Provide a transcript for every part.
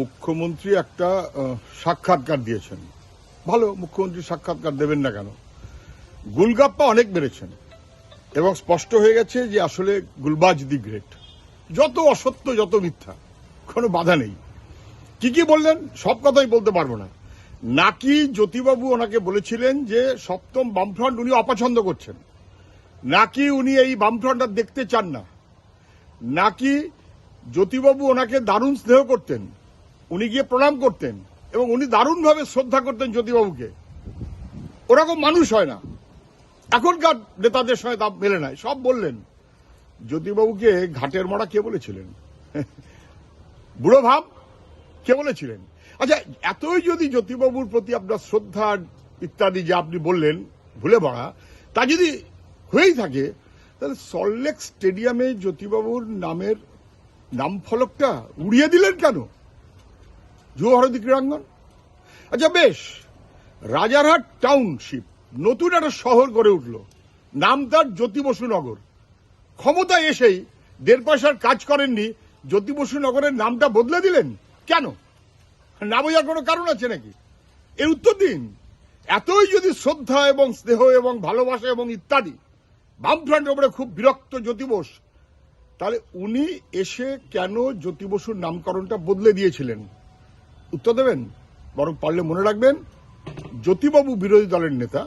মুখ্যমন্ত্রী একটা সাক্ষাৎকার দিয়েছেন। ভালো, মুখ্যমন্ত্রী সাক্ষাৎকার দেবেন না কেন? গুলগাপ্পা অনেক বেড়েছেন এবং স্পষ্ট হয়ে গেছে যে আসলে গুলবাজ দি গ্রেট। যত অসত্য, যত মিথ্যা, কোনো বাধা নেই। কি বললেন সব কথাই বলতে পারবো না। নাকি জ্যোতিবাবু ওনাকে বলেছিলেন যে সপ্তম বামফ্রন্ট উনি অপছন্দ করছেন, নাকি উনি এই বামফ্রন্টটা দেখতে চান না, নাকি জ্যোতিবাবু ওনাকে দারুণ স্নেহ করতেন, উনি গিয়ে প্রণাম করতেন এবং উনি দারুণভাবে শ্রদ্ধা করতেন জ্যোতিবাবুকে। ওরকম মানুষ হয় না, এখনকার নেতাদের সঙ্গে তা মেলে নাই। সব বললেন। জ্যোতিবাবুকে ঘাটের মরা কে বলেছিলেন? বুড়ো ভাব কে বলেছিলেন? আচ্ছা, এতই যদি জ্যোতিবাবুর প্রতি আপনার শ্রদ্ধা ইত্যাদি যে আপনি বললেন ভুলে পড়া, তা যদি হয়েই থাকে, তাহলে সল্টলেক স্টেডিয়ামে জ্যোতিবাবুর নামের নাম ফলকটা উড়িয়ে দিলেন কেন? যুব ভারতী ক্রীড়াঙ্গন। আচ্ছা বেশ, রাজারহাট টাউনশিপ নতুন একটা শহর গড়ে উঠল, নাম তার জ্যোতি বসু নগর। ক্ষমতায় এসেই 1.5 পয়সার কাজ করেননি, জ্যোতি বসু নগরের নামটা বদলে দিলেন কেন? না বোঝার কোনো কারণ আছে নাকি? এর উত্তর দিন। এতই যদি শ্রদ্ধা এবং স্নেহ এবং ভালোবাসা এবং ইত্যাদি বামফ্রন্টের উপরে খুব বিরক্ত জ্যোতি বোস, তাহলে উনি এসে কেন জ্যোতি বসুর নামকরণটা বদলে দিয়েছিলেন? উত্তর দেবেন? বরং পারলে মনে রাখবেন, জ্যোতিবাবু বিরোধী দলের নেতা,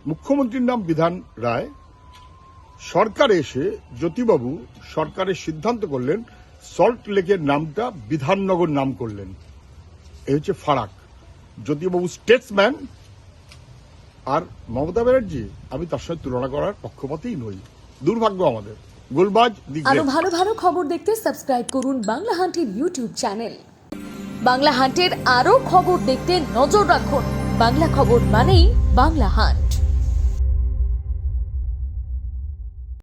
মুখ্যমন্ত্রীর নাম বিধান রায়। সরকারে এসে জ্যোতিবাবু সরকারের সিদ্ধান্ত করলেন সল্ট লেকের নামটা বিধাননগর নাম করলেন। এই হচ্ছে ফারাক। জ্যোতিবাবু স্টেটসম্যান, আর মমতা ব্যানার্জি আমি তার সঙ্গে তুলনা করার পক্ষপাতেই নই। দুর্ভাগ্য আমাদের। গুলবাজ দি গ্রেট। আরো ভালো ভালো খবর দেখতে সাবস্ক্রাইব করুন বাংলা হান্টের ইউটিউব চ্যানেল। বাংলা হান্টের আরো খবর দেখতে নজর রাখুন। বাংলা খবর মানেই বাংলা হান্ট।